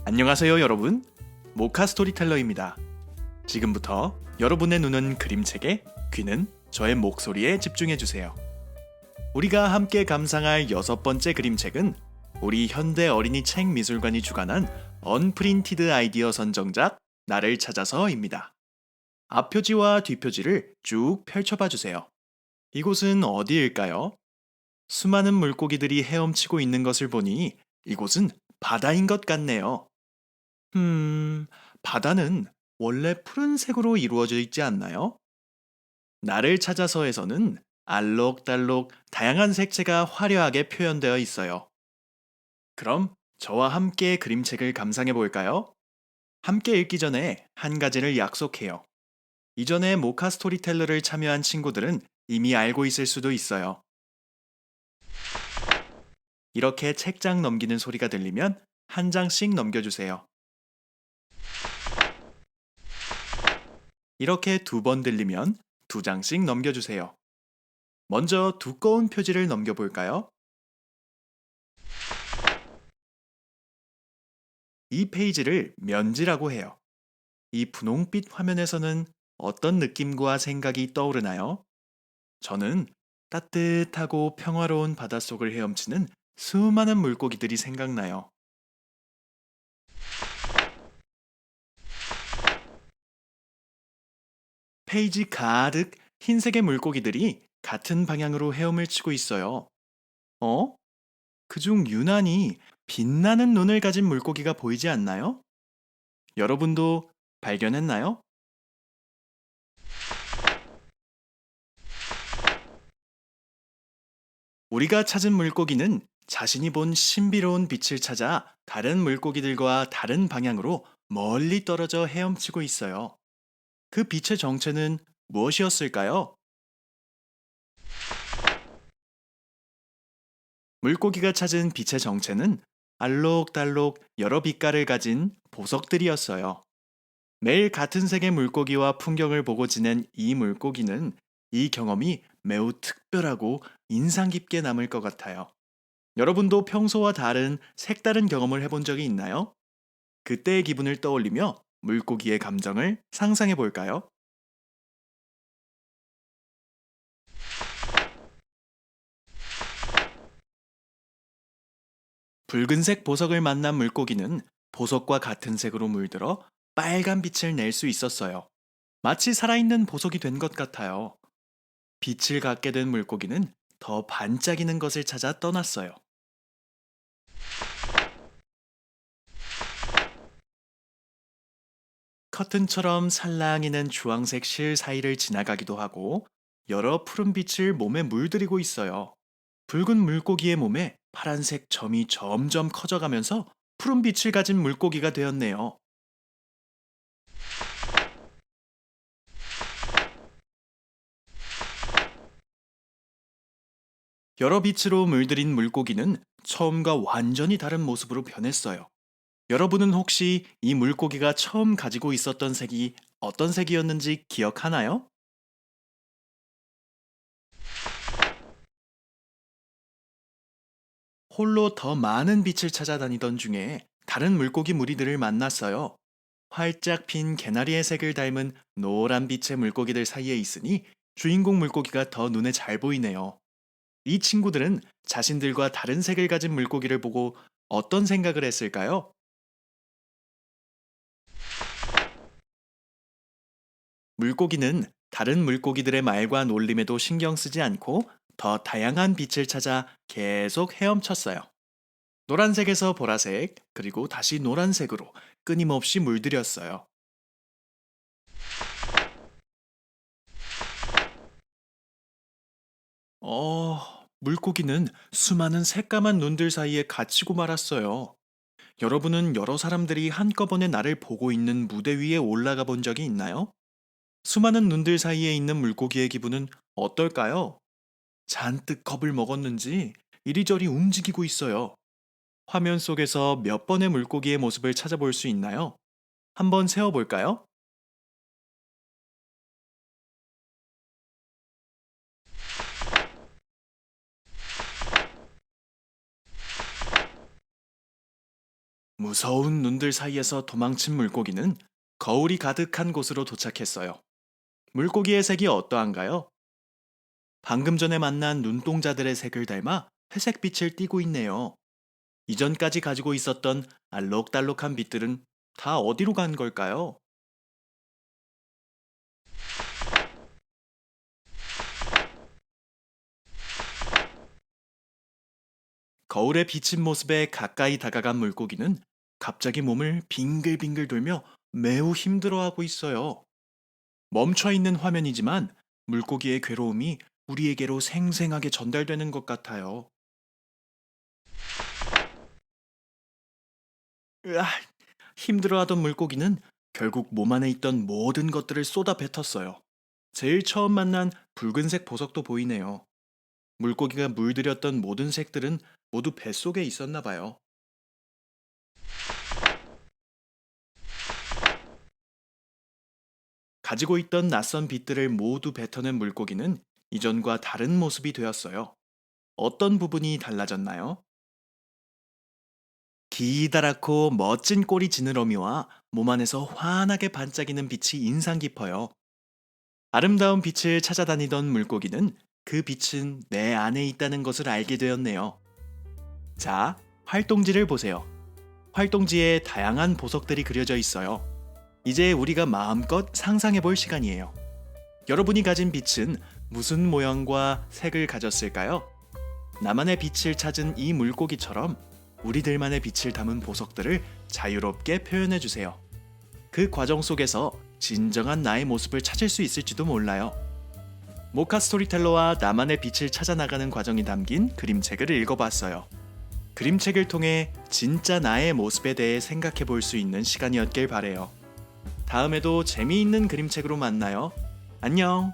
안녕하세요, 여러분. 모카 스토리텔러입니다. 지금부터 여러분의 눈은 그림책에, 귀는 저의 목소리에 집중해 주세요. 우리가 함께 감상할 6번째 그림책은 우리 현대 어린이 책 미술관이 주관한 언프린티드 아이디어 선정작 나를 찾아서입니다. 앞표지와 뒷표지를 쭉 펼쳐봐 주세요. 이곳은 어디일까요? 수많은 물고기들이 헤엄치고 있는 것을 보니 이곳은 바다인 것 같네요. 바다는 원래 푸른색으로 이루어져 있지 않나요? 나를 찾아서에서는 알록달록 다양한 색채가 화려하게 표현되어 있어요. 그럼 저와 함께 그림책을 감상해 볼까요? 함께 읽기 전에 한 가지를 약속해요. 이전에 모카 스토리텔러를 참여한 친구들은 이미 알고 있을 수도 있어요. 이렇게 책장 넘기는 소리가 들리면 한 장씩 넘겨주세요. 이렇게 2번 들리면 2장씩 넘겨주세요. 먼저 두꺼운 표지를 넘겨볼까요? 이 페이지를 면지라고 해요. 이 분홍빛 화면에서는 어떤 느낌과 생각이 떠오르나요? 저는 따뜻하고 평화로운 바닷속을 헤엄치는 수많은 물고기들이 생각나요. 페이지 가득 흰색의 물고기들이 같은 방향으로 헤엄을 치고 있어요. 어? 그중 유난히 빛나는 눈을 가진 물고기가 보이지 않나요? 여러분도 발견했나요? 우리가 찾은 물고기는 자신이 본 신비로운 빛을 찾아 다른 물고기들과 다른 방향으로 멀리 떨어져 헤엄치고 있어요. 그 빛의 정체는 무엇이었을까요? 물고기가 찾은 빛의 정체는 알록달록 여러 빛깔을 가진 보석들이었어요. 매일 같은 색의 물고기와 풍경을 보고 지낸 이 물고기는 이 경험이 매우 특별하고 인상 깊게 남을 것 같아요. 여러분도 평소와 다른 색다른 경험을 해본 적이 있나요? 그때의 기분을 떠올리며 물고기의 감정을 상상해 볼까요? 붉은색 보석을 만난 물고기는 보석과 같은 색으로 물들어 빨간 빛을 낼 수 있었어요. 마치 살아있는 보석이 된 것 같아요. 빛을 갖게 된 물고기는 더 반짝이는 것을 찾아 떠났어요. 커튼처럼 살랑이는 주황색 실 사이를 지나가기도 하고 여러 푸른 빛을 몸에 물들이고 있어요. 붉은 물고기의 몸에 파란색 점이 점점 커져가면서 푸른 빛을 가진 물고기가 되었네요. 여러 빛으로 물들인 물고기는 처음과 완전히 다른 모습으로 변했어요. 여러분은 혹시 이 물고기가 처음 가지고 있었던 색이 어떤 색이었는지 기억하나요? 홀로 더 많은 빛을 찾아다니던 중에 다른 물고기 무리들을 만났어요. 활짝 핀 개나리의 색을 닮은 노란 빛의 물고기들 사이에 있으니 주인공 물고기가 더 눈에 잘 보이네요. 이 친구들은 자신들과 다른 색을 가진 물고기를 보고 어떤 생각을 했을까요? 물고기는 다른 물고기들의 말과 놀림에도 신경 쓰지 않고 더 다양한 빛을 찾아 계속 헤엄쳤어요. 노란색에서 보라색, 그리고 다시 노란색으로 끊임없이 물들였어요. 물고기는 수많은 새까만 눈들 사이에 갇히고 말았어요. 여러분은 여러 사람들이 한꺼번에 나를 보고 있는 무대 위에 올라가 본 적이 있나요? 수많은 눈들 사이에 있는 물고기의 기분은 어떨까요? 잔뜩 겁을 먹었는지 이리저리 움직이고 있어요. 화면 속에서 몇 번의 물고기의 모습을 찾아볼 수 있나요? 한번 세어볼까요? 무서운 눈들 사이에서 도망친 물고기는 거울이 가득한 곳으로 도착했어요. 물고기의 색이 어떠한가요? 방금 전에 만난 눈동자들의 색을 닮아 회색 빛을 띠고 있네요. 이전까지 가지고 있었던 알록달록한 빛들은 다 어디로 간 걸까요? 거울에 비친 모습에 가까이 다가간 물고기는 갑자기 몸을 빙글빙글 돌며 매우 힘들어하고 있어요. 멈춰 있는 화면이지만 물고기의 괴로움이 우리에게로 생생하게 전달되는 것 같아요. 으아, 힘들어하던 물고기는 결국 몸 안에 있던 모든 것들을 쏟아 뱉었어요. 제일 처음 만난 붉은색 보석도 보이네요. 물고기가 물들였던 모든 색들은 모두 뱃속에 있었나 봐요. 가지고 있던 낯선 빛들을 모두 뱉어낸 물고기는 이전과 다른 모습이 되었어요. 어떤 부분이 달라졌나요? 기다랗고 멋진 꼬리 지느러미와 몸 안에서 환하게 반짝이는 빛이 인상 깊어요. 아름다운 빛을 찾아다니던 물고기는 그 빛은 내 안에 있다는 것을 알게 되었네요. 자, 활동지를 보세요. 활동지에 다양한 보석들이 그려져 있어요. 이제 우리가 마음껏 상상해 볼 시간이에요. 여러분이 가진 빛은 무슨 모양과 색을 가졌을까요? 나만의 빛을 찾은 이 물고기처럼 우리들만의 빛을 담은 보석들을 자유롭게 표현해 주세요. 그 과정 속에서 진정한 나의 모습을 찾을 수 있을지도 몰라요. 모카 스토리텔러와 나만의 빛을 찾아 나가는 과정이 담긴 그림책을 읽어봤어요. 그림책을 통해 진짜 나의 모습에 대해 생각해 볼 수 있는 시간이었길 바래요. 다음에도 재미있는 그림책으로 만나요. 안녕!